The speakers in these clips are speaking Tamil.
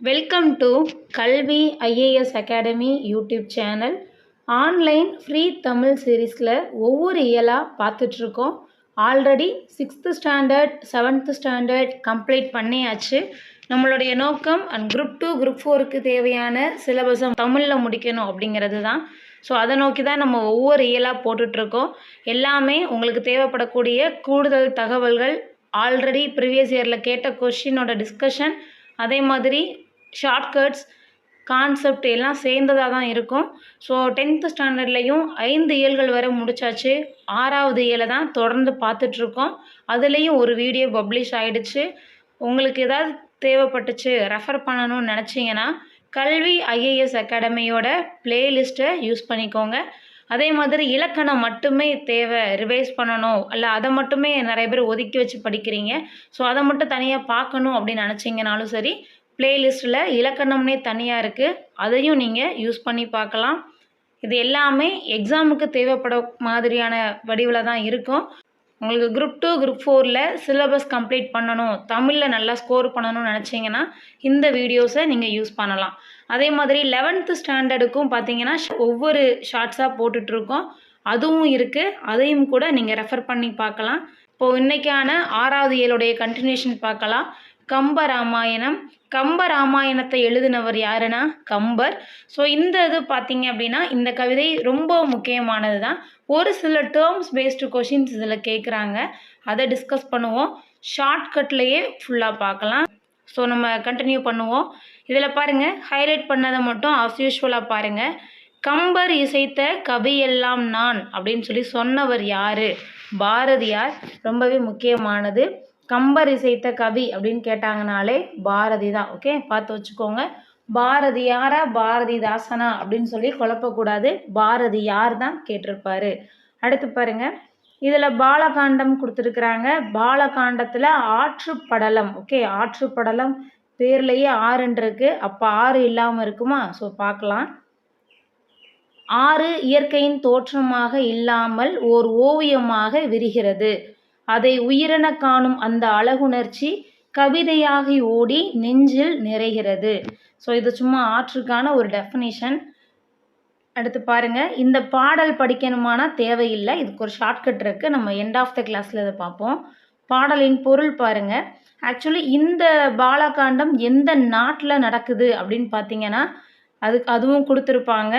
வெல்கம் டு கல்வி IAS academy YouTube channel. Online free Tamil சீரீஸில் ஒவ்வொரு இயலாக பார்த்துட்ருக்கோம். Already 6th standard 7th standard complete பண்ணியாச்சு. நம்மளுடைய நோக்கம் குரூப் 2 குரூப் 4க்கு தேவையான சிலபஸை தமிழில் முடிக்கணும் அப்படிங்கிறது தான். ஸோ அதை நோக்கி தான் நம்ம ஒவ்வொரு இயலாக போட்டுட்ருக்கோம். எல்லாமே உங்களுக்கு தேவைப்படக்கூடிய கூடுதல் தகவல்கள், ஆல்ரெடி ப்ரீவியஸ் இயரில் கேட்ட கொஷினோட டிஸ்கஷன், அதே மாதிரி ஷார்ட்கட்ஸ், கான்செப்ட் எல்லாம் சேர்ந்ததாக தான் இருக்கும். ஸோ 10th ஸ்டாண்டர்ட்லேயும் 5 இயல்கள் வரை முடிச்சாச்சு. 6வது இயலை தான் தொடர்ந்து பார்த்துட்ருக்கோம். அதுலேயும் ஒரு வீடியோ பப்ளிஷ் ஆகிடுச்சு. உங்களுக்கு ஏதாவது தேவைப்பட்டுச்சு, ரெஃபர் பண்ணணும்னு நினச்சிங்கன்னா கல்வி ஐஏஎஸ் அகாடமியோட பிளேலிஸ்ட்டை யூஸ் பண்ணிக்கோங்க. அதே மாதிரி இலக்கணம் மட்டுமே தேவை, ரிவைஸ் பண்ணணும், இல்லை அதை மட்டுமே நிறைய பேர் ஒதுக்கி வச்சு படிக்கிறீங்க. ஸோ அதை மட்டும் தனியாக பார்க்கணும் அப்படின்னு நினச்சிங்கனாலும் சரி, பிளேலிஸ்ட்டில் இலக்கணம்னே தனியாக இருக்குது, அதையும் நீங்கள் யூஸ் பண்ணி பார்க்கலாம். இது எல்லாமே எக்ஸாமுக்கு தேவைப்பட மாதிரியான வடிவில் தான் இருக்கும். உங்களுக்கு குரூப் 2 குரூப் 4ல் சிலபஸ் கம்ப்ளீட் பண்ணணும், தமிழில் நல்லா ஸ்கோர் பண்ணணும்னு நினச்சிங்கன்னா இந்த வீடியோஸை நீங்கள் யூஸ் பண்ணலாம். அதே மாதிரி 11th ஸ்டாண்டர்டுக்கும் பார்த்தீங்கன்னா ஒவ்வொரு ஷார்ட்ஸாக போட்டுட்ருக்கோம், அதுவும் இருக்குது. அதையும் கூட நீங்கள் ரெஃபர் பண்ணி பார்க்கலாம். இப்போது இன்றைக்கான 6வது இயலுடைய கண்டினியூஷன் பார்க்கலாம். கம்பராமாயணம். கம்பராமாயணத்தை எழுதினவர் யாருன்னா கம்பர். ஸோ இந்த இது பார்த்தீங்க அப்படின்னா இந்த கவிதை ரொம்ப முக்கியமானது தான். ஒரு சில டேர்ம்ஸ் பேஸ்டு கொஷின்ஸ் இதில் கேட்குறாங்க, அதை டிஸ்கஸ் பண்ணுவோம். ஷார்ட்கட்லேயே ஃபுல்லாக பார்க்கலாம். ஸோ நம்ம கண்டினியூ பண்ணுவோம். இதில் பாருங்கள், ஹைலைட் பண்ணதை மட்டும் ஆஸ் யூஷுவலாக பாருங்கள். கம்பர் இசைத்த கவியெல்லாம் நான் அப்படின்னு சொல்லி சொன்னவர் யார்? பாரதியார். ரொம்பவே முக்கியமானது. கம்பர் இசைத்த கவி அப்படின்னு கேட்டாங்கனாலே பாரதி தான். ஓகே, பார்த்து வச்சுக்கோங்க. பாரதியாரா பாரதிதாசனா அப்படின்னு சொல்லி குழப்பக்கூடாது. பாரதியார் தான் கேட்டிருப்பாரு. அடுத்து பாருங்க, இதில் பாலகாண்டம் கொடுத்துருக்குறாங்க. பாலகாண்டத்தில் ஆற்றுப்படலம். ஓகே, ஆற்றுப்படலம் பேர்லேயே 6 இருக்கு. அப்போ 6 இல்லாமல் இருக்குமா? ஸோ பார்க்கலாம். 6 இயற்கையின் தோற்றமாக இல்லாமல் ஓர் ஓவியமாக விரிகிறது. அதை உயிரென காணும் அந்த அழகுணர்ச்சி கவிதையாகி ஓடி நெஞ்சில் நிறைகிறது. ஸோ இது சும்மா ஆற்றுக்கான ஒரு டெஃபினிஷன். அடுத்து பாருங்க, இந்த பாடல் படிக்கணுமானா தேவையில்லை, இதுக்கு ஒரு ஷார்ட்கட் இருக்குது, நம்ம எண்ட் ஆஃப் த கிளாஸில் இதை பார்ப்போம். பாடலின் பொருள் பாருங்க. ஆக்சுவலி இந்த பாலகாண்டம் எந்த நாட்டில் நடக்குது அப்படின்னு பார்த்தீங்கன்னா அதுவும் கொடுத்துருப்பாங்க.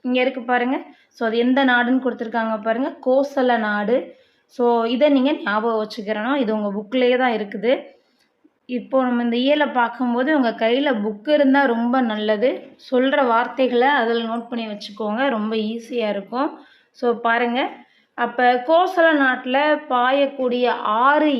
இங்கே இருக்குது பாருங்கள். ஸோ அது எந்த நாடுன்னு கொடுத்துருக்காங்க பாருங்கள், கோசல நாடு. ஸோ இதை நீங்கள் ஞாபகம் வச்சுக்கிறணும். இது உங்கள் புக்கிலேயே தான் இருக்குது. இப்போது நம்ம இந்த இயலை பார்க்கும்போது உங்கள் கையில் புக்கு இருந்தால் ரொம்ப நல்லது. சொல்கிற வார்த்தைகளை அதில் நோட் பண்ணி வச்சுக்கோங்க, ரொம்ப ஈஸியாக இருக்கும். ஸோ பாருங்கள், அப்போ கோசல நாட்டில் பாயக்கூடிய ஆறு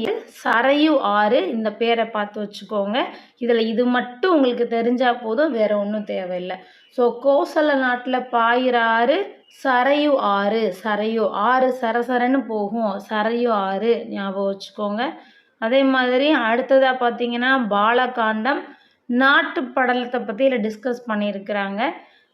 சரையு ஆறு. இந்த பேரை பார்த்து வச்சுக்கோங்க. இதில் இது மட்டும் உங்களுக்கு தெரிஞ்சால் போதும், வேறு ஒன்றும் தேவையில்லை. ஸோ கோசல நாட்டில் பாயிற ஆறு சரையு ஆறு. சரையு ஆறு சரசரன்னு போகும், சரையு ஆறு ஞாபகம் வச்சுக்கோங்க. அதே மாதிரி அடுத்ததாக பார்த்தீங்கன்னா பாலகாண்டம், நாட்டு படலத்தை பற்றி இதில் டிஸ்கஸ் பண்ணியிருக்கிறாங்க.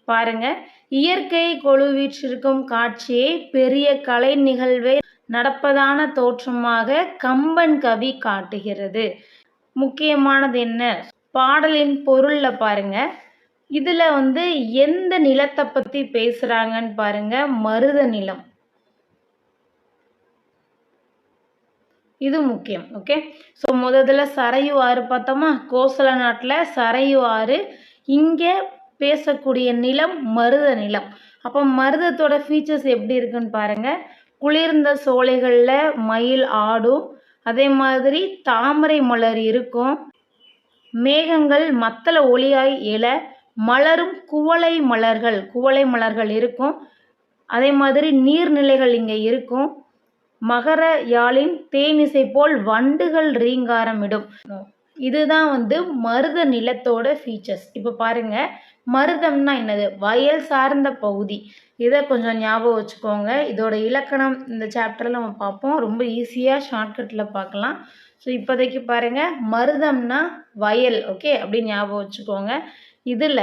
பாருங்கள், இயற்கை கொழுவீற்றிருக்கும் காட்சியை பெரிய கலை நிகழ்வை நடப்பதான தோற்றமாக கம்பன் கவி காட்டுகிறது. முக்கியமானது என்ன? பாடலின் பொருளில் பாருங்கள், இதில் எந்த நிலத்தை பற்றி பேசுகிறாங்கன்னு பாருங்கள், மருத நிலம். இது முக்கியம். ஓகே, ஸோ முதல்ல சரையு ஆறு பார்த்தோமா, கோசல நாட்டில் சரையு ஆறு. இங்கே பேசக்கூடிய நிலம் மருத நிலம். அப்போ மருதத்தோட ஃபீச்சர்ஸ் எப்படி இருக்குன்னு பாருங்கள். குளிர்ந்த சோலைகளில் மயில் ஆடும், அதே மாதிரி தாமரை மலர் இருக்கும், மேகங்கள் மத்தள ஒளியாய் எழ மலரும் குவளை மலர்கள் இருக்கும். அதே மாதிரி நீர்நிலைகள் இங்கே இருக்கும். மகர யாழின் தேனிசை போல் வண்டுகள் ரீங்காரமிடும். இதுதான் மருத நிலத்தோட ஃபீச்சர்ஸ். இப்போ பாருங்கள், மருதம்னா என்னது? வயல் சார்ந்த பகுதி. இதை கொஞ்சம் ஞாபகம் வச்சுக்கோங்க. இதோட இலக்கணம் இந்த சாப்டரில் நம்ம பார்ப்போம், ரொம்ப ஈஸியாக ஷார்ட்கட்டில் பார்க்கலாம். ஸோ இப்போதைக்கு பாருங்கள், மருதம்னா வயல். ஓகே, அப்படின்னு ஞாபகம் வச்சுக்கோங்க. இதில்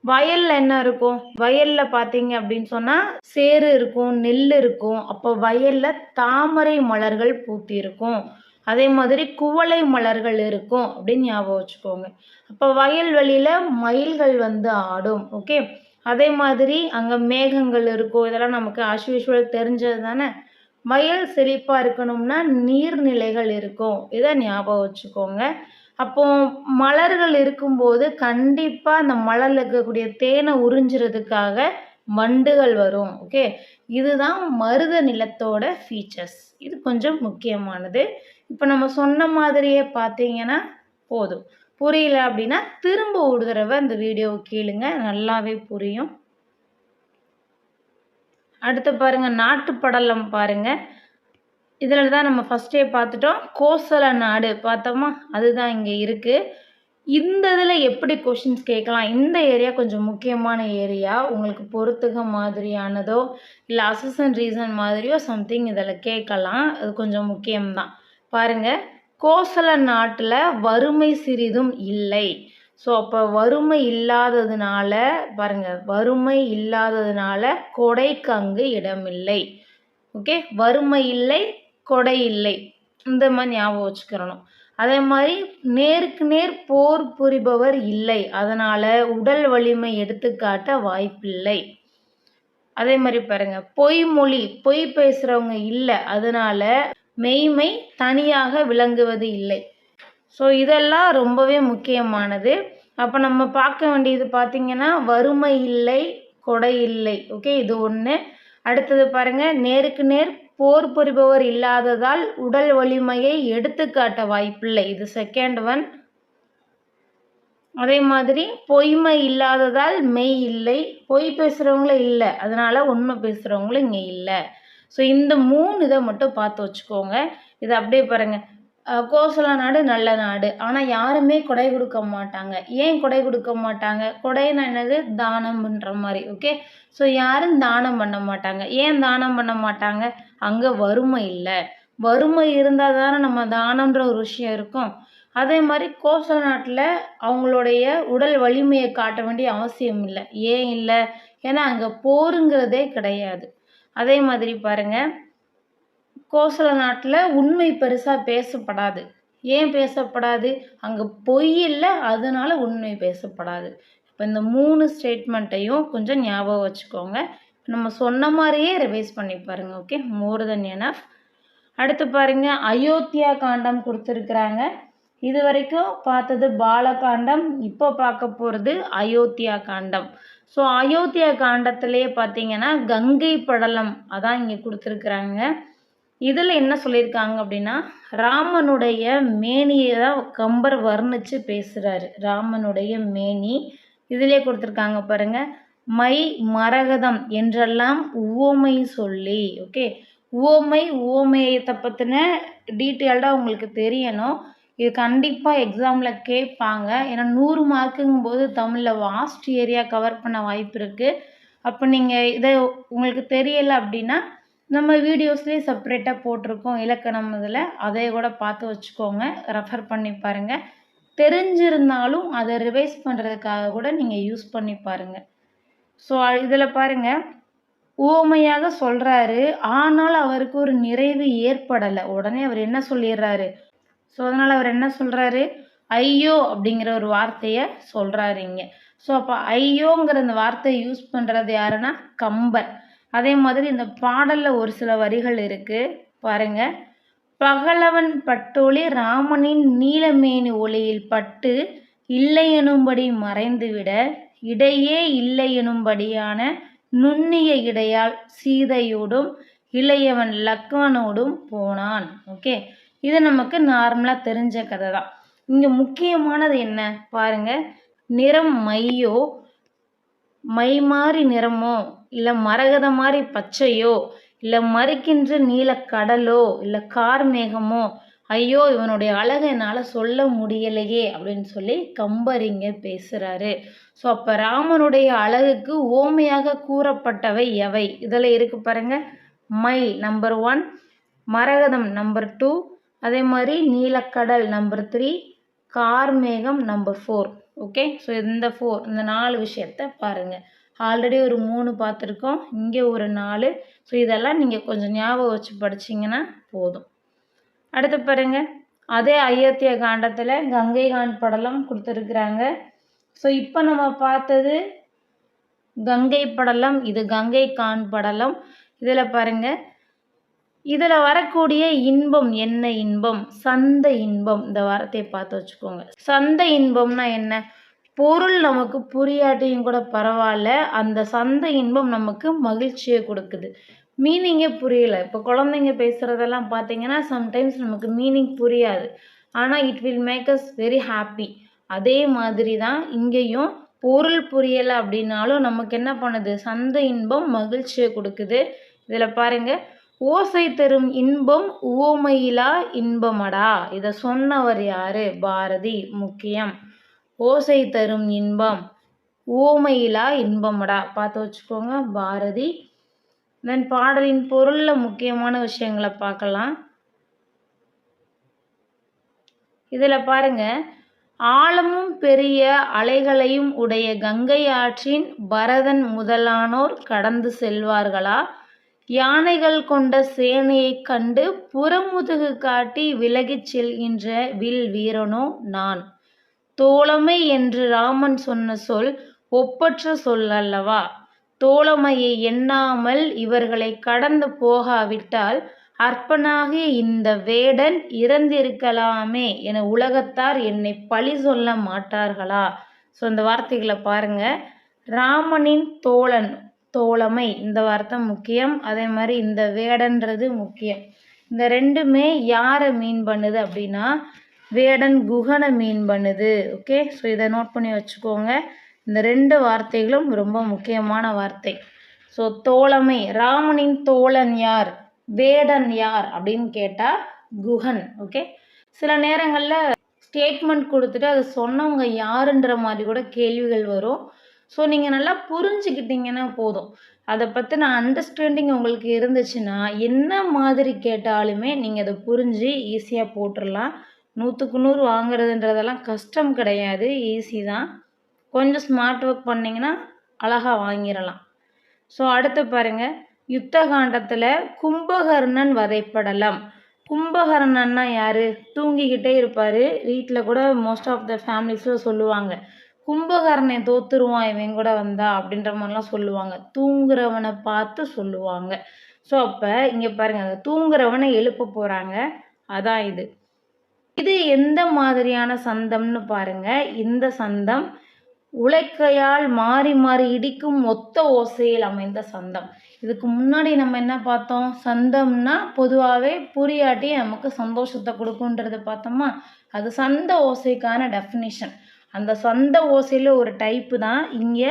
வயலில் என்ன இருக்கும்? வயலில் பார்த்தீங்க அப்படின்னு சொன்னால் சேறு இருக்கும், நெல் இருக்கும். அப்போ வயலில் தாமரை மலர்கள் பூத்தி இருக்கும். அதே மாதிரி குவளை மலர்கள் இருக்கும் அப்படின்னு ஞாபகம் வச்சுக்கோங்க. அப்போ வயல்வெளியில் மயில்கள் வந்து ஆடும். ஓகே, அதே மாதிரி அங்கே மேகங்கள் இருக்கும். இதெல்லாம் நமக்கு ஆஸ் யூஷுவல் தெரிஞ்சது தானே. வயல் செழிப்பாக இருக்கணும்னா நீர்நிலைகள் இருக்கும். இதை ஞாபகம் வச்சுக்கோங்க. அப்போ மலர்கள் இருக்கும்போது கண்டிப்பாக அந்த மலரில் இருக்கக்கூடிய தேனை உறிஞ்சுறதுக்காக வண்டுகள் வரும். ஓகே, இதுதான் மருத நிலத்தோட ஃபீச்சர்ஸ். இது கொஞ்சம் முக்கியமானது. இப்போ நம்ம சொன்ன மாதிரியே பார்த்தீங்கன்னா போதும். புரியல அப்படின்னா திரும்ப ஒரு தடவை இந்த வீடியோவை கேளுங்க, நல்லாவே புரியும். அடுத்து பாருங்க, நாட்டுப்படலம் பாருங்க. இதில் தான் நம்ம ஃபஸ்ட்டே பார்த்துட்டோம். கோசல நாடு பார்த்தோமா, அதுதான் இங்கே இருக்குது. இந்த இதில் எப்படி கொஷின்ஸ் கேட்கலாம், இந்த ஏரியா கொஞ்சம் முக்கியமான ஏரியா. உங்களுக்கு பொறுத்துக மாதிரியானதோ இல்லை அசஸ் ரீசன் மாதிரியோ சம்திங் இதில் கேட்கலாம். அது கொஞ்சம் முக்கியம்தான். பாருங்கள், கோசல நாட்டில் வறுமை சிறிதும் இல்லை. ஸோ அப்போ வறுமை இல்லாததுனால பாருங்கள், வறுமை இல்லாததுனால கொடைக்கு அங்கு இடமில்லை. ஓகே, வறுமை இல்லை, கொடை இல்லை, இந்த மாதிரி ஞாபகம் வச்சுக்கிறணும். அதே மாதிரி நேருக்கு நேர் போர் புரிபவர் இல்லை, அதனால் உடல் வலிமை எடுத்துக்காட்ட வாய்ப்பில்லை. அதே மாதிரி பாருங்க, பொய்மொழி, பொய் பேசுகிறவங்க இல்லை, அதனால் மெய்மை தனியாக விளங்குவது இல்லை. ஸோ இதெல்லாம் ரொம்பவே முக்கியமானது. அப்போ நம்ம பார்க்க வேண்டியது பார்த்திங்கன்னா வறுமை இல்லை, கொடை இல்லை. ஓகே, இது ஒன்று. அடுத்தது பாருங்கள், நேருக்கு நேர் போர் புரிபவர் இல்லாததால் உடல் வலிமையை எடுத்துக்காட்ட வாய்ப்பில்லை. இது செகண்ட் ஒன். அதே மாதிரி பொய்மை இல்லாததால் மெய் இல்லை, பொய் பேசுகிறவங்களும் இல்லை, அதனால் உண்மை பேசுகிறவங்களும் இங்கே இல்லை. ஸோ இந்த 3 இதை மட்டும் பார்த்து வச்சுக்கோங்க. இதை அப்படியே பாருங்கள், கோசல நாடு நல்ல நாடு, ஆனால் யாருமே கொடை கொடுக்க மாட்டாங்க. ஏன் கொடை கொடுக்க மாட்டாங்க? கொடைன்னு என்னது? தானம்ன்ற மாதிரி. ஓகே, ஸோ யாரும் தானம் பண்ண மாட்டாங்க. ஏன் தானம் பண்ண மாட்டாங்க? அங்கே வறுமை இல்லை. வறுமை இருந்தால் தானே நம்ம தானம்ன்ற ஒரு விஷயம் இருக்கும். அதே மாதிரி கோசல நாட்டில் அவங்களுடைய உடல் வலிமையை காட்ட வேண்டிய அவசியம் இல்லை. ஏன் இல்லை? ஏன்னா அங்கே போருங்கிறதே கிடையாது. அதே மாதிரி பாருங்கள், கோசல நாட்டில் உண்மை பெருசாக பேசப்படாது. ஏன் பேசப்படாது? அங்கே பொய் இல்லை, அதனால உண்மை பேசப்படாது. இப்போ இந்த 3 ஸ்டேட்மெண்ட்டையும் கொஞ்சம் ஞாபகம் வச்சுக்கோங்க. நம்ம சொன்ன மாதிரியே ரிவைஸ் பண்ணி பாருங்கள். ஓகே, மோர் தென் எனஃப். அடுத்து பாருங்கள், அயோத்தியா காண்டம் கொடுத்துருக்குறாங்க. இது வரைக்கும் பார்த்தது பாலகாண்டம், இப்போ பார்க்க போகிறது அயோத்தியா காண்டம். ஸோ அயோத்தியா காண்டத்திலே பார்த்தீங்கன்னா கங்கை படலம் அதான் இங்கே கொடுத்துருக்குறாங்க. இதில் என்ன சொல்லியிருக்காங்க அப்படின்னா, ராமனுடைய மேனியை தான் கம்பர் வர்ணித்து பேசுகிறாரு. ராமனுடைய மேனி இதிலே கொடுத்துருக்காங்க பாருங்கள். மை மரகதம் என்றெல்லாம் உவமை சொல்லி. ஓகே, உவமையத்தை பற்றின டீட்டெயில்டாக உங்களுக்கு தெரியணும். இது கண்டிப்பாக எக்ஸாமில் கேட்பாங்க. ஏன்னா 100 மார்க்குங்கும் போது தமிழில் வாஸ்ட் ஏரியா கவர் பண்ண வாய்ப்பு இருக்குது. அப்போ நீங்கள் இதை உங்களுக்கு தெரியலை அப்படின்னா நம்ம வீடியோஸ்லேயே செப்பரேட்டாக போட்டிருக்கோம் இலக்கணம், இதில் அதை கூட பார்த்து வச்சுக்கோங்க, ரெஃபர் பண்ணி பாருங்கள். தெரிஞ்சிருந்தாலும் அதை ரிவைஸ் பண்ணுறதுக்காக கூட நீங்கள் யூஸ் பண்ணி பாருங்கள். ஸோ இதில் பாருங்கள், உவமையாக சொல்கிறாரு, ஆனால் அவருக்கு ஒரு நிறைவு ஏற்படலை. உடனே அவர் என்ன சொல்லிடுறாரு? ஸோ அதனால் அவர் என்ன சொல்கிறாரு? ஐயோ அப்படிங்கிற ஒரு வார்த்தையை சொல்கிறாரு இங்கே. ஸோ அப்போ ஐயோங்கிற இந்த வார்த்தையை யூஸ் பண்ணுறது யாருன்னா கம்பர். அதே மாதிரி இந்த பாடலில் ஒரு சில வரிகள் இருக்குது பாருங்கள். பகலவன் பட்டொளி ராமனின் நீலமேனி ஒளியில் பட்டு இல்லை எனும்படி மறைந்துவிட இடையே இல்லை எனும்படியான நுண்ணிய இடையால் சீதையோடும் இளையவன் லக்வனோடும் போனான். ஓகே, இது நமக்கு நார்மலாக தெரிஞ்ச கதை தான். இங்கே முக்கியமானது என்ன பாருங்கள், நிறம் மையோ, மை மாதிரி நிறமோ, இல்லை மரகத மாதிரி பச்சையோ, இல்லை மறுக்கின்ற நீலக்கடலோ, இல்லை கார் மேகமோ, ஐயோ இவனுடைய அழகை என்னால் சொல்ல முடியலையே அப்படின்னு சொல்லி கம்பர் இங்கே பேசுகிறாரு. ஸோ அப்போ ராமனுடைய அழகுக்கு ஓமையாக கூறப்பட்டவை எவை? இதில் இருக்கு பாருங்க. மை நம்பர் 1, மரகதம் நம்பர் 2, அதே மாதிரி நீலக்கடல் நம்பர் 3, கார்மேகம் நம்பர் 4. ஓகே, ஸோ இந்த 4 விஷயத்தை பாருங்கள். ஆல்ரெடி ஒரு 3 பார்த்துருக்கோம், இங்கே ஒரு 4. ஸோ இதெல்லாம் நீங்கள் கொஞ்சம் ஞாபகம் வச்சு படிச்சிங்கன்னா போதும். அடுத்து பாருங்க, அதே அயோத்திய காண்டத்தில் கங்கை கான் படலம் கொடுத்துருக்குறாங்க. ஸோ இப்போ நம்ம பார்த்தது கங்கை படலம், இது கங்கை கான் படலம். இதில் பாருங்க, இதில் வரக்கூடிய இன்பம் என்ன இன்பம்? சந்த இன்பம். இந்த வார்த்தையை பார்த்து வச்சுக்கோங்க. சந்த இன்பம்னா என்ன? பொருள் நமக்கு புரியாட்டியும் கூட பரவாயில்ல, அந்த சந்த இன்பம் நமக்கு மகிழ்ச்சியை கொடுக்குது. மீனிங்கே புரியல. இப்போ குழந்தைங்க பேசுகிறதெல்லாம் பார்த்தீங்கன்னா சம்டைம்ஸ் நமக்கு மீனிங் புரியாது, ஆனால் it will make us very happy. அதே மாதிரி தான் இங்கேயும் பொருள் புரியலை அப்படின்னாலும் நமக்கு என்ன பண்ணுது? சந்த இன்பம் மகிழ்ச்சியை கொடுக்குது. இதில் பாருங்க, ஓசை தரும் இன்பம் உவமையிலா இன்பமடா. இதை சொன்னவர் யாரு? பாரதி. முக்கியம். ஓசை தரும் இன்பம் உவமையிலா இன்பமடா, பார்த்து வச்சுக்கோங்க, பாரதி. தென் பாடலின் பொருளில் முக்கியமான விஷயங்களை பார்க்கலாம். இதில் பாருங்க, ஆழமும் பெரிய அலைகளையும் உடைய கங்கை ஆற்றின் பரதன் முதலானோர் கடந்து செல்வார்களா? யானைகள் கொண்ட சேனையைக் கண்டு புறமுதுகு காட்டி விலகிச் செல்கின்ற வில் வீரனோ நான். தோழமை என்று ராமன் சொன்ன சொல் ஒப்பற்ற சொல் அல்லவா? தோழமையை எண்ணாமல் இவர்களை கடந்து போகாவிட்டால் அற்பனாகிய இந்த வேடன் இறந்திருக்கலாமே என உலகத்தார் என்னை பழி சொல்ல மாட்டார்களா? ஸோ இந்த வார்த்தைகளை பாருங்க. ராமனின் தோழன், தோழமை, இந்த வார்த்தை முக்கியம். அதே மாதிரி இந்த வேடன்றது முக்கியம். இந்த ரெண்டுமே யாரை மீன் பண்ணுது அப்படின்னா வேடன் குகனை மீன் பண்ணுது. ஓகே, ஸோ இதை நோட் பண்ணி வச்சுக்கோங்க. இந்த ரெண்டு வார்த்தைகளும் ரொம்ப முக்கியமான வார்த்தை. ஸோ தோழமை, ராமனின் தோழன் யார், வேடன் யார் அப்படின்னு கேட்டால் குகன். ஓகே, சில நேரங்களில் ஸ்டேட்மெண்ட் கொடுத்துட்டு அதை சொன்னவங்க யாருன்ற மாதிரி கூட கேள்விகள் வரும். ஸோ நீங்கள் நல்லா புரிஞ்சுக்கிட்டீங்கன்னா போதும். அதை பற்றின அண்டர்ஸ்டாண்டிங் உங்களுக்கு இருந்துச்சுன்னா என்ன மாதிரி கேட்டாலுமே நீங்கள் அதை புரிஞ்சு ஈஸியாக போட்டுடலாம். 100க்கு 100 வாங்குறதுன்றதெல்லாம் கஷ்டம் கிடையாது, ஈஸி தான். கொஞ்சம் ஸ்மார்ட் ஒர்க் பண்ணிங்கன்னா அழகாக வாங்கிடலாம். ஸோ அடுத்து பாருங்கள், யுத்த காண்டத்தில் கும்பகர்ணன் வதைப்படலம். கும்பகர்ணன்னா யார்? தூங்கிக்கிட்டே இருப்பார். வீட்டில் கூட மோஸ்ட் ஆஃப் த ஃபேமிலிஸில் சொல்லுவாங்க, கும்பகர்ணன் தோத்துருவான் இவன் கூட வந்தா அப்படின்ற மாதிரிலாம் சொல்லுவாங்க. தூங்குறவனை பார்த்து சொல்லுவாங்க. ஸோ அப்போ இங்கே பாருங்கள், தூங்குறவனை எழுப்ப போகிறாங்க, அதான் இது. இது எந்த மாதிரியான சந்தம்னு பாருங்க. இந்த சந்தம் உலக்கையால் மாறி மாறி இடிக்கும் ஒத்த ஓசையில் அமைந்த சந்தம். இதுக்கு முன்னாடி நம்ம என்ன பார்த்தோம்? சந்தம்னா பொதுவாகவே புரியாட்டி நமக்கு சந்தோஷத்தை கொடுக்குன்றதை பார்த்தோமா? அது சந்த ஓசைக்கான டெஃபினிஷன். அந்த சந்த ஓசையில் ஒரு டைப்பு தான் இங்கே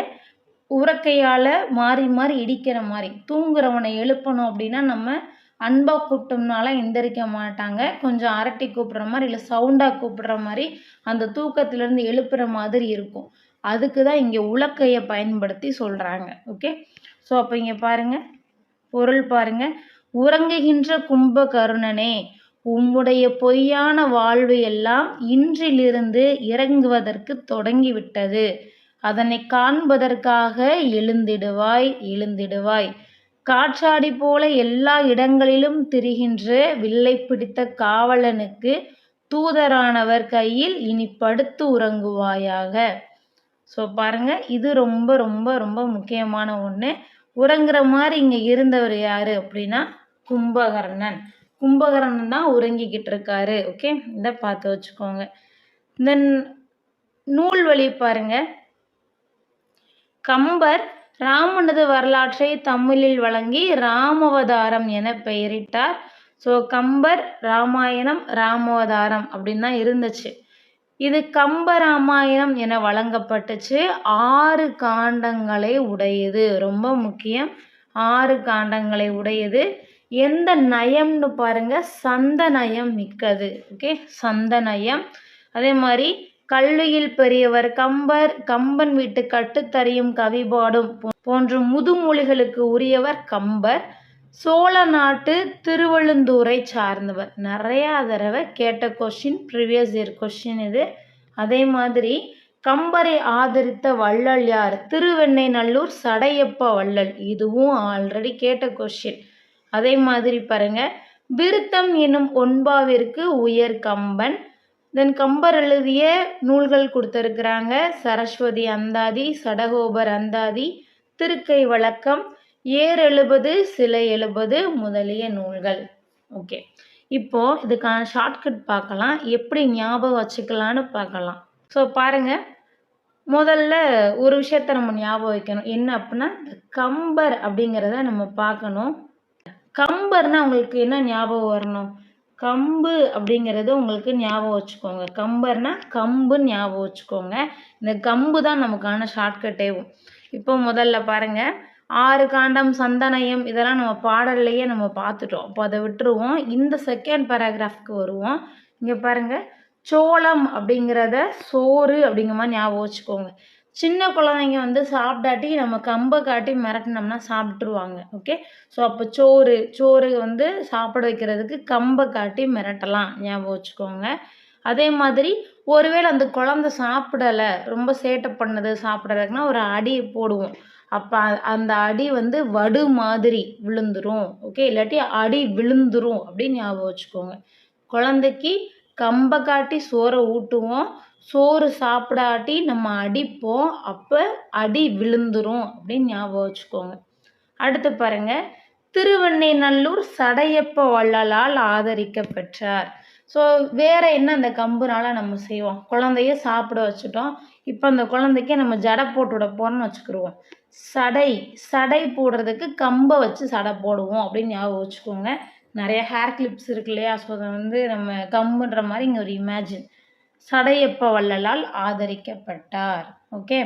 உரக்கையால் மாறி மாறி இடிக்கிற மாதிரி. தூங்குறவனை எழுப்பணும் அப்படின்னா நம்ம அன்பாக கூப்பிட்டோம்னால எந்திரிக்க மாட்டாங்க, கொஞ்சம் அரட்டி கூப்பிட்ற மாதிரி இல்லை சவுண்டாக கூப்பிட்ற மாதிரி அந்த தூக்கத்திலேருந்து எழுப்புற மாதிரி இருக்கும். அதுக்கு தான் இங்கே உலக்கையை பயன்படுத்தி சொல்கிறாங்க. ஓகே, ஸோ அப்போ இங்கே பாருங்கள், பொருள் பாருங்கள். உறங்குகின்ற கும்பகருணனே, உம்முடைய பொய்யான வாழ்வு எல்லாம் இன்றிலிருந்து இறங்குவதற்கு தொடங்கிவிட்டது. அதனை காண்பதற்காக எழுந்திடுவாய் எழுந்திடுவாய். காற்றாடி போல எல்லா இடங்களிலும் திரிகின்ற வில்லை பிடித்த காவலனுக்கு தூதரானவர் கையில் இனி படுத்து உறங்குவாயாக. ஸோ பாருங்க, இது ரொம்ப ரொம்ப ரொம்ப முக்கியமான ஒன்று. உறங்குற மாதிரி இங்கே இருந்தவர் யார் அப்படின்னா கும்பகர்ணன். கும்பகர்ணன் தான் உறங்கிக்கிட்டு இருக்காரு. ஓகே, இதை பார்த்து வச்சுக்கோங்க. இந்த நூல்வழி பாருங்க, கம்பர் ராமனது வரலாற்றை தமிழில் வழங்கி ராமவதாரம் என பெயரிட்டார். ஸோ கம்பர் ராமாயணம் ராமவதாரம் அப்படின்னு தான் இருந்துச்சு. இது கம்பராமாயணம் என வழங்கப்பட்டுச்சு. 6 காண்டங்களை உடையது. ரொம்ப முக்கியம், 6 காண்டங்களை உடையது. எந்த நயம்னு பாருங்க, சந்த நயம் மிக்கது. ஓகே, சந்த நயம். அதே மாதிரி கல்வியில் பெரியவர் கம்பர், கம்பன் வீட்டு கட்டுத்தறியும் கவிபாடும் போன்ற முதுமொழிகளுக்கு உரியவர் கம்பர். சோழ நாட்டு திருவழுந்தூரை சார்ந்தவர். நிறையா தடவை கேட்ட கொஷின், ப்ரீவியஸ் இயர் கொஷின் இது. அதே மாதிரி கம்பரை ஆதரித்த வள்ளல் யார்? திருவெண்ணைநல்லூர் சடையப்ப வள்ளல். இதுவும் ஆல்ரெடி கேட்ட கொஷின். அதே மாதிரி பாருங்க, விருத்தம் எனும் ஒன்பாவிற்கு உயர் கம்பன். தென் கம்பர் எழுதிய நூல்கள் கொடுத்துருக்குறாங்க. சரஸ்வதி அந்தாதி, சடகோபர் அந்தாதி, திருக்கை வழக்கம், ஏர் 70, சிலை 70 முதலிய நூல்கள். ஓகே, இப்போ இதுக்கான ஷார்ட்கட் பார்க்கலாம், எப்படி ஞாபகம் வச்சுக்கலான்னு பார்க்கலாம். ஸோ பாருங்க, முதல்ல ஒரு விஷயத்த நம்ம ஞாபகம் வைக்கணும். என்ன அப்படின்னா, இந்த கம்பர் அப்படிங்கிறத நம்ம பார்க்கணும். கம்பர்னா உங்களுக்கு என்ன ஞாபகம் வரணும்? கம்பு அப்படிங்கிறது உங்களுக்கு ஞாபகம் வச்சுக்கோங்க. கம்பர்னா கம்புன்னு ஞாபகம் வச்சுக்கோங்க. இந்த கம்பு தான் நமக்கான ஷார்ட்கட்டேவும். இப்போ முதல்ல பாருங்க, 6 காண்டம் சந்தனயம் இதெல்லாம் நம்ம பாடல்லையே நம்ம பார்த்துட்டோம். அப்போ அதை விட்டுருவோம். இந்த செகண்ட் பேராகிராஃப்க்கு வருவோம். இங்கே பாருங்க, சோளம் அப்படிங்கிறத சோறு அப்படிங்கிற மாதிரி ஞாபகம் வச்சுக்கோங்க. சின்ன குழந்தைங்க வந்து சாப்பிடாட்டி நம்ம கம்பை காட்டி மிரட்டினோம்னா சாப்பிட்ருவாங்க. ஓகே, ஸோ அப்போ சோறு வந்து சாப்பிட வைக்கிறதுக்கு கம்பை காட்டி மிரட்டலாம், ஞாபகம் வச்சுக்கோங்க. அதே மாதிரி ஒருவேளை அந்த குழந்தை சாப்பிடலை, ரொம்ப சேட்டை பண்ணுது சாப்பிட்றதுக்குன்னா ஒரு அடி போடுவோம். அப்போ அந்த அடி வந்து வடு மாதிரி விழுந்துரும். ஓகே, இல்லாட்டி அடி விழுந்துரும் அப்படின்னு ஞாபகம் வச்சுக்கோங்க. குழந்தைக்கு கம்பை காட்டி சோறை ஊட்டுவோம், சோறு சாப்பிடாட்டி நம்ம அடிப்போம், அப்போ அடி விழுந்துரும் அப்படின்னு ஞாபகம் வச்சுக்கோங்க. அடுத்து பாருங்க, திருவெண்ணைநல்லூர் சடையப்ப வள்ளலால் ஆதரிக்கப்பெற்றார். ஸோ வேற என்ன அந்த கம்புனால நம்ம செய்வோம்? குழந்தைய சாப்பிட வச்சுட்டோம், இப்போ அந்த குழந்தைக்கு நம்ம ஜடை போட்டு விட போகிறோம்னு வச்சுக்கிடுவோம். சடை போடுறதுக்கு கம்பை வச்சு சடை போடுவோம் அப்படின்னு ஞாபகம் வச்சுக்கோங்க. நிறைய ஹேர் கிளிப்ஸ் இருக்கு இல்லையா? ஸோ அதை வந்து நம்ம கம்புன்ற மாதிரி இங்கே ஒரு இமேஜின். சடையப்ப வள்ளலால் ஆதரிக்கப்பட்டார். ஓகே,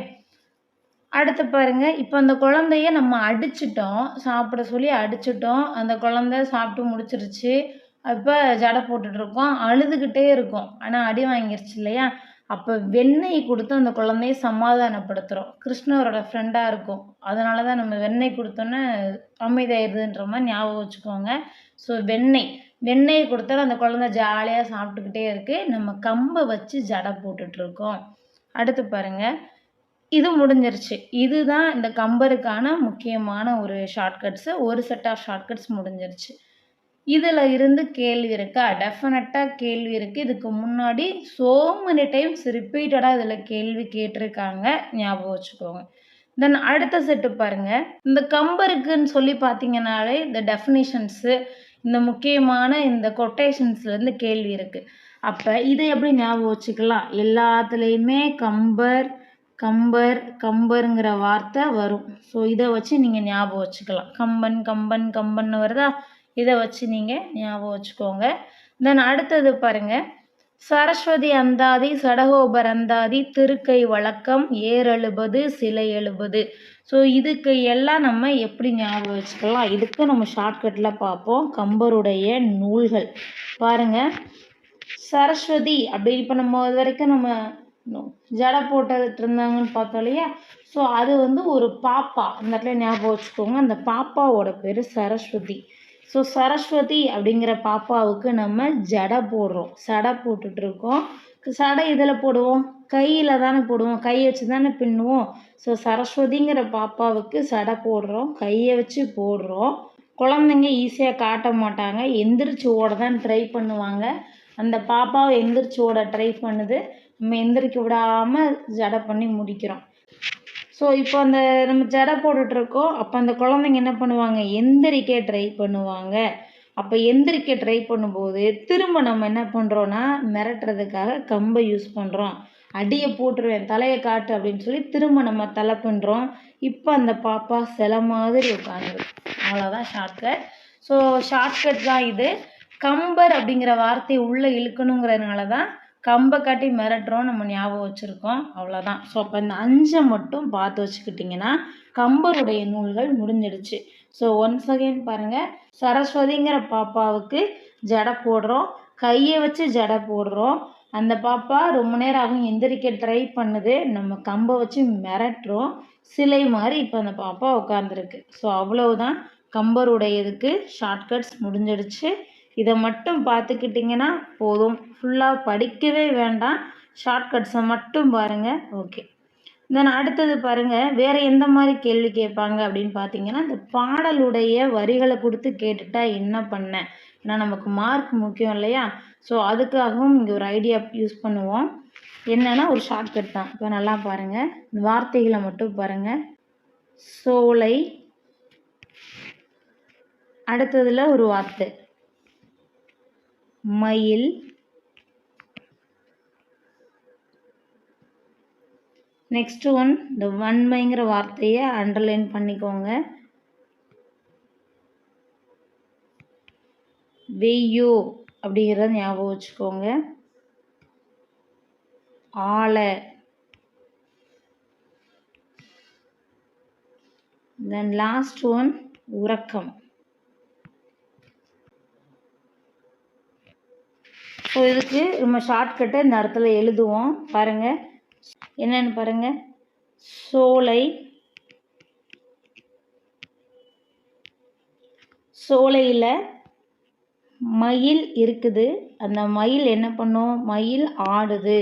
அடுத்து பாருங்க, இப்போ அந்த குழந்தைய நம்ம அடிச்சிட்டோம், சாப்பிட சொல்லி அடிச்சிட்டோம். அந்த குழந்தை சாப்பிட்டு முடிச்சிருச்சு. அப்போ ஜடை போட்டுட்ருக்கோம், அழுதுகிட்டே இருக்கும், ஆனால் அடி வாங்கிருச்சு இல்லையா? அப்போ வெண்ணெய் கொடுத்து அந்த குழந்தைய சமாதானப்படுத்துகிறோம். கிருஷ்ணரோட ஃப்ரெண்டாக இருக்கும், அதனால தான் நம்ம வெண்ணெய் கொடுத்தோன்னே அமைதியாயிருதுன்ற மாதிரி ஞாபகம் வச்சுக்கோங்க. ஸோ வெண்ணெய் கொடுத்தா அந்த குழந்தை ஜாலியாக சாப்பிட்டுக்கிட்டே இருக்குது. நம்ம கம்பை வச்சு ஜடை போட்டுட்ருக்கோம். அடுத்து பாருங்கள், இது முடிஞ்சிருச்சு. இதுதான் இந்த கம்பருக்கான முக்கியமான ஒரு ஷார்ட்கட்ஸு. ஒரு செட் ஆஃப் ஷார்ட்கட்ஸ் முடிஞ்சிருச்சு. இதில் இருந்து கேள்வி இருக்கா? டெஃபினட்டாக கேள்வி இருக்குது. இதுக்கு முன்னாடி ஸோ மெனி டைம்ஸ் ரிப்பீட்டடாக இதில் கேள்வி கேட்டிருக்காங்க, ஞாபகம் வச்சுக்கோங்க. தென் அடுத்த செட்டு பாருங்கள், இந்த கம்பருக்குன்னு சொல்லி பார்த்தீங்கன்னாலே இந்த டெஃபினிஷன்ஸு, இந்த முக்கியமான இந்த கொட்டேஷன்ஸ்லேருந்து கேள்வி இருக்குது. அப்போ இதை எப்படி ஞாபகம் வச்சுக்கலாம்? எல்லாத்துலேயுமே கம்பருங்கிற வார்த்தை வரும். ஸோ இதை வச்சு நீங்கள் ஞாபகம் வச்சுக்கலாம். கம்பன்னு வருதா? இதை வச்சு நீங்கள் ஞாபகம் வச்சுக்கோங்க. தென் அடுத்தது பாருங்கள், சரஸ்வதி அந்தாதி, சடகோபர் அந்தாதி, திருக்கை வழக்கம், ஏர் 70, சிலை 70. ஸோ இதுக்கு எல்லாம் நம்ம எப்படி ஞாபகம் வச்சுக்கலாம்? இதுக்கு நம்ம ஷார்ட்கட்டில் பார்ப்போம். கம்பருடைய நூல்கள் பாருங்கள், சரஸ்வதி அப்படி இப்போ நம்ம இது வரைக்கும் நம்ம ஜடை போட்டுட்டு இருந்தாங்கன்னு பார்த்தோம் இல்லையா? ஸோ அது வந்து ஒரு பாப்பா, அந்த இடத்துல ஞாபகம் வச்சுக்கோங்க. அந்த பாப்பாவோட பேர் சரஸ்வதி. ஸோ சரஸ்வதி அப்படிங்கிற பாப்பாவுக்கு நம்ம ஜடை போடுறோம், சடை போட்டுட்ருக்கோம். சடை இதில் போடுவோம், கையில் தானே போடுவோம், கையை வச்சு தானே பின்னுவோம். ஸோ சரஸ்வதிங்கிற பாப்பாவுக்கு சடை போடுறோம், கையை வச்சு போடுறோம். குழந்தைங்க ஈஸியாக காட்ட மாட்டாங்க, எந்திரிச்சு ஓட தான் ட்ரை பண்ணுவாங்க. அந்த பாப்பாவை எந்திரிச்சு ஓட ட்ரை பண்ணுது, நம்ம எந்திரிக்க விடாமல் ஜடை பண்ணி முடிக்கிறோம். ஸோ இப்போ அந்த நம்ம ஜடை போட்டுட்ருக்கோம், அப்போ அந்த குழந்தைங்க என்ன பண்ணுவாங்க? எந்திரிக்க ட்ரை பண்ணுவாங்க. அப்போ எந்திரிக்க ட்ரை பண்ணும்போது திரும்ப நம்ம என்ன பண்ணுறோன்னா, மிரட்டுறதுக்காக கம்பை யூஸ் பண்ணுறோம். அடியை போட்டுருவேன், தலையை காட்டு அப்படின்னு சொல்லி திரும்ப நம்ம தலை பண்ணுறோம். இப்போ அந்த பாப்பா சில மாதிரி உட்காந்துரும். அவ்வளோதான் ஷார்ட்கட். ஸோ ஷார்ட்கட் தான் இது. கம்பர் அப்படிங்கிற வார்த்தையை உள்ளே இழுக்கணுங்கிறதுனால தான் கம்பை காட்டி மிரட்டுறோம் நம்ம ஞாபகம் வச்சுருக்கோம். அவ்வளோதான். ஸோ அப்போ இந்த 5 மட்டும் பார்த்து வச்சுக்கிட்டிங்கன்னா கம்பருடைய நூல்கள் முடிஞ்சிடுச்சு. ஸோ ஒன்ஸ் அகைன் பாருங்கள், சரஸ்வதிங்கிற பாப்பாவுக்கு ஜடை போடுறோம், கையை வச்சு ஜடை போடுறோம். அந்த பாப்பா ரொம்ப நேரம் ஆகும் எந்திரிக்க ட்ரை பண்ணுது, நம்ம கம்பை வச்சு மிரட்டுறோம். சிலை மாதிரி இப்போ அந்த பாப்பா உட்காந்துருக்கு. ஸோ அவ்வளவுதான், கம்பருடையதுக்கு ஷார்ட்கட்ஸ் முடிஞ்சிடுச்சு. இதை மட்டும் பார்த்துக்கிட்டிங்கன்னா போதும், ஃபுல்லாக படிக்கவே வேண்டாம், ஷார்ட்கட்ஸை மட்டும் பாருங்கள். ஓகே, தென் அடுத்தது பாருங்கள், வேறு எந்த மாதிரி கேள்வி கேட்பாங்க அப்படின்னு பார்த்தீங்கன்னா, இந்த பாடலுடைய வரிகளை கொடுத்து கேட்டுட்டா என்ன பண்ண, ஏன்னா நமக்கு மார்க் முக்கியம் இல்லையா? ஸோ அதுக்காகவும் இங்கே ஒரு ஐடியா யூஸ் பண்ணுவோம். என்னென்னா ஒரு ஷார்ட்கட் தான். இப்போ நல்லா பாருங்கள், இந்த வார்த்தைகளை மட்டும் பாருங்கள். சோலை, அடுத்ததில் ஒரு வார்த்தை மயில், நெக்ஸ்ட் ஒன் இந்த வன்மைங்கிற வார்த்தையை அண்டர்லைன் பண்ணிக்கோங்க. வெய்யோ அப்படிங்கிறத ஞாபகம் வச்சுக்கோங்க. ஆலை, தென் லாஸ்ட் ஒன் உறக்கம். ஸோ இதுக்கு நம்ம ஷார்ட்கட்டை இந்த இடத்துல எழுதுவோம். பாருங்கள் என்னென்னு பாருங்கள். சோலை, சோலையில் மயில் இருக்குது. அந்த மயில் என்ன பண்ணும்? மயில் ஆடுது.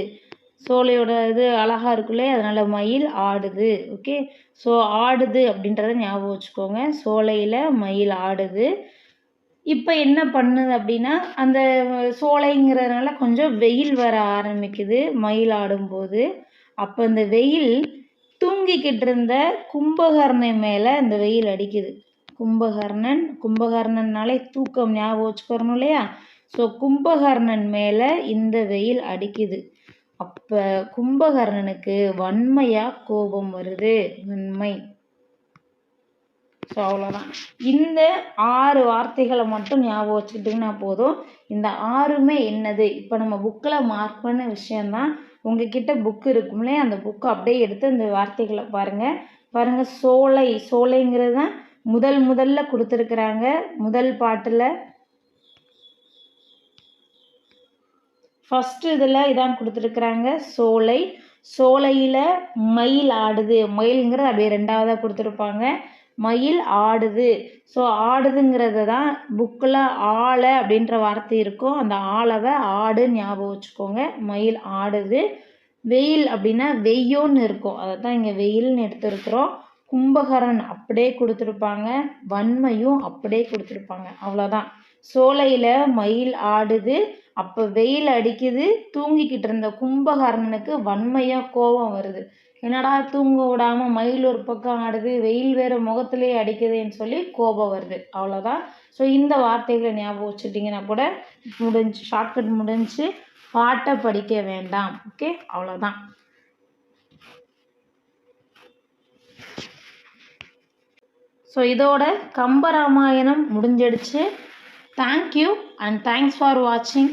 சோலையோட இது அழகாக இருக்குல்லே, அதனால் மயில் ஆடுது. ஓகே, ஸோ ஆடுது அப்படின்றத ஞாபகம் வச்சுக்கோங்க. சோலையில் மயில் ஆடுது. இப்போ என்ன பண்ணுது அப்படின்னா, அந்த சோலைங்கிறதுனால கொஞ்சம் வெயில் வர ஆரம்பிக்குது மயில் ஆடும்போது. அப்போ இந்த வெயில் தூங்கிக்கிட்டு இருந்த கும்பகர்ணன் மேலே இந்த வெயில் அடிக்குது. கும்பகர்ணன்னாலே தூக்கம் ஞாபகம் வச்சுக்கிறணும் இல்லையா? ஸோ கும்பகர்ணன் மேலே இந்த வெயில் அடிக்குது. அப்போ கும்பகர்ணனுக்கு வன்மையாக கோபம் வருது. வன்மை. ஸோ அவ்வளோதான். இந்த 6 வார்த்தைகளை மட்டும் ஞாபகம் வச்சுக்கிட்டிங்கன்னா போதும். இந்த 6மே என்னது, இப்போ நம்ம புக்கில் மார்க் பண்ண விஷயந்தான். உங்ககிட்ட புக்கு இருக்கும்லே, அந்த புக்கை அப்படியே எடுத்து அந்த வார்த்தைகளை பாருங்கள். சோலை, சோலைங்கிறது தான் முதல்ல கொடுத்துருக்குறாங்க. முதல் பாட்டில் ஃபஸ்ட்டு இதில் இதான் கொடுத்துருக்குறாங்க சோலை. சோலையில் மயில் ஆடுது. மயிலுங்கிறது அப்படியே 2வதாக கொடுத்துருப்பாங்க. மயில் ஆடுது. ஸோ ஆடுதுங்கிறது தான் புக்கில் ஆலை அப்படின்ற வார்த்தை இருக்கும். அந்த ஆளவை ஆடுன்னு ஞாபகம் வச்சுக்கோங்க. மயில் ஆடுது. வெயில் அப்படின்னா வெய்யோன்னு இருக்கும். அதை தான் இங்கே வெயில்னு எடுத்துருக்குறோம். கும்பகரன் அப்படியே கொடுத்துருப்பாங்க. வன்மையும் அப்படியே கொடுத்துருப்பாங்க. அவ்வளோதான். சோலையில் மயில் ஆடுது. அப்போ வெயில் அடிக்குது. தூங்கிக்கிட்டு இருந்த கும்பகர்ணனுக்கு வன்மையாக கோபம் வருது. என்னடா தூங்க விடாமல் மயில் ஒரு பக்கம் ஆடுது, வெயில் வேறு முகத்துலேயே அடிக்குதுன்னு சொல்லி கோபம் வருது. அவ்வளோதான். ஸோ இந்த வார்த்தைகளை ஞாபகம் வச்சுட்டிங்கன்னா கூட முடிஞ்சு, ஷார்ட்கட் முடிஞ்சு. பாட்டை படிக்க வேண்டாம். ஓகே, அவ்வளோதான். ஸோ இதோட கம்பராமாயணம் முடிஞ்சிடுச்சு. தேங்க்யூ அண்ட் தேங்க்ஸ் ஃபார் வாட்சிங்.